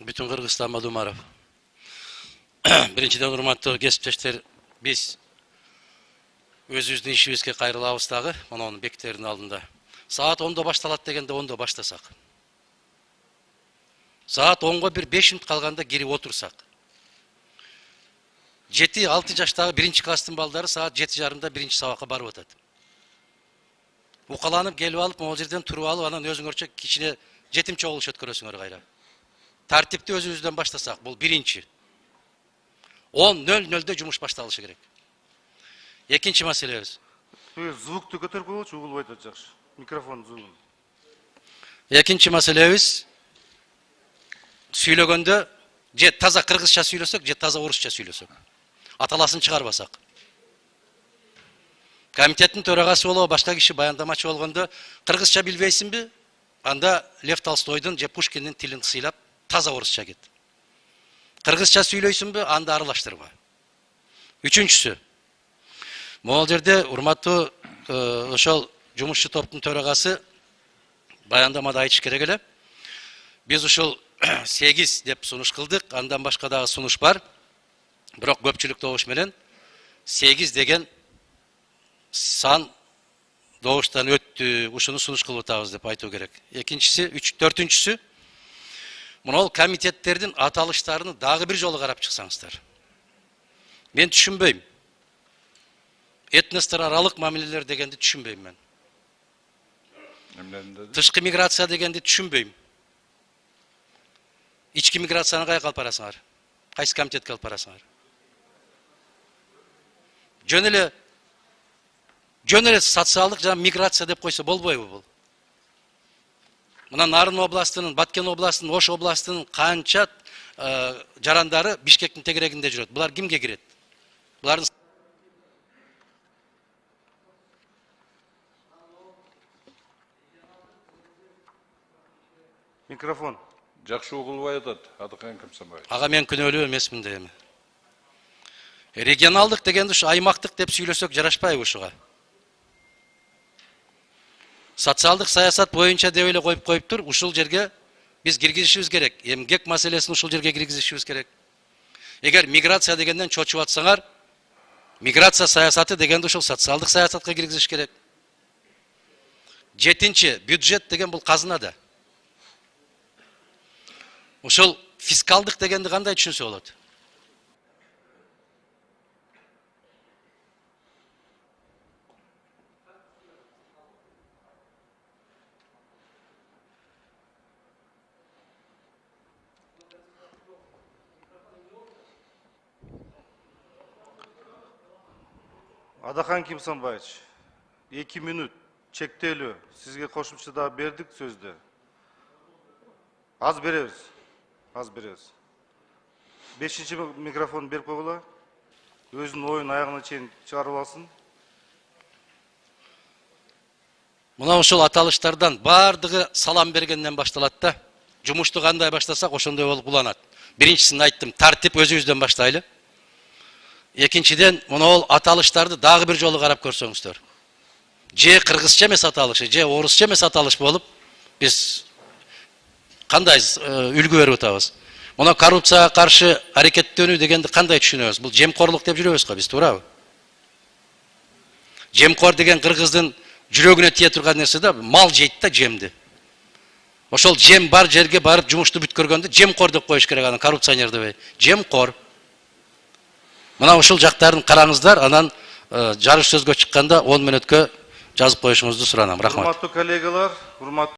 Bütün Kırgızistan Madumarov. Birinciden urmаттуу кесиптештер, biz өзүбүздүн ишибизге кайрылабыз дагы, монун бектердин алдында. Saat 10'da baştalat degенде 10'da başlasak. Saat 10'ga bir 5 minut kalganda girip otursak. 7-6 жаштагы birinci класстын балдары saat 7:30'da birinci sabakka barып атат. Укаланып келип алып, могул жерден туруп алып, анан өзүңөрчө кичине жетим чогулуш өткөрөсүңөр кайра. Тартипти өзүбүздөн баштасак, бул биринчи. 10:00'da жумуш башталышы керек. Экинчи маселебиз. Звукту көтөрүп койгочу, угулбай атат жакшы. Микрофон звугун. Экинчи маселебиз сүйлөгөндө же таза кыргызча сүйлөсөк, же таза орусча сүйлөсөк. Аталасын чыгарбасак. Комитеттин төрагасы болобу, башка киши баяндамачы болгондо кыргызча билбейсиңби? Анда Лев Толстойдун же Пушкиндин тилин сыйлап таза орусча кет. Кыргызча сүйлөйсүңбү? Анда аралаштырба. Үчүнчүсү. Могул жерде урматтуу ошол жумушчу топтун төрагасы баяндамада айтыш керек эле. Биз ушул 8 деп сунуш кылдык, андан башка дагы сунуш бар. Бирок көпчүлүк добуш менен 8 деген сан добуштан өттү, ушуну сунуш кылып атабыз деп айтуу керек. Экинчиси, төртүнчүсү, мына комитеттердин аталыштарыны дагы бир жолу карап чыксаңыздар. Мен түшүнбөйм. Этностор аралык мамилелер дегенди түшүнбөйм мен. Тышкы миграция дегенди түшүнбөйм. Ички миграцияны кайга алып барасыңар? Кайсы комитетке алып барасыңар? Жөн эле социалдык жана миграция деп койсо болбойбу бул? Мына Нарын областынын, Баткен областынын, Ош областынын канча жарандары Бишкектин тегерегинде жүрөт. Булар кимге кирет? Булардын Микрофон. Жакшы угулбай атат, Адыкан Кымсанбаев. Ага мен күнөөлүү эмесмин дейм. Регионалдык дегенди ушу аймактык деп сүйлөсөк жарашпайбы ушуга? Социалдык саясат боюнча деп эле коюп тур, ушул жерге биз киргизишибиз керек. Эмгек маселесин ушул жерге киргизишибиз керек. Эгер миграция дегенден чочуп атсаңар, миграция саясаты дегенди ушул социалдык саясатка киргизиш керек. Жетинчи, бюджет деген бул казына да. Ошол фискалдык дегенди кандай түшүнсө болот? Адакан Кимсанбаевич, 2 минут чектелүү. Сизге кошумча да бердик сөздү. Аз беребиз. Аз беребиз. 5-чи микрофон берип койгула. Өзүнүн оюн аягына чейин чыгарып алсын. Мына ошол аталыштардан бардыгы салам бергенден башталат да. Жумушту кандай баштасак ошондой болуп уланат. Биринчисин айттым, тартип өзүбүздөн баштайлы. Экинчиден, мына аталыштарды дагы бир жолу карап көрсөңүздөр. Же кыргызча эмес аталышы, же орусча эмес аталыш болуп, биз кандай үлгү берип атабыз? Мына коррупцияга каршы аракеттөнүү дегенди кандай түшүнөбүз? Бул жемкорлук деп жүрөбүз го биз, туурабы? Жемкор деген кыргыздын жүрөгүнө тие турган нерсе да, мал жейт да жемди. Ошол жем бар жерге барып жумушту бүткөргөндө жемкор деп коюш керек, анан коррупционер дебей. Жемкор. Мына ушул жактарын караңыздар, анан жарыш сөзгө чыкканда 10 мүнөткө жазып коюшуңузду суранам. Рахмат. Урматтуу коллегалар, урматтуу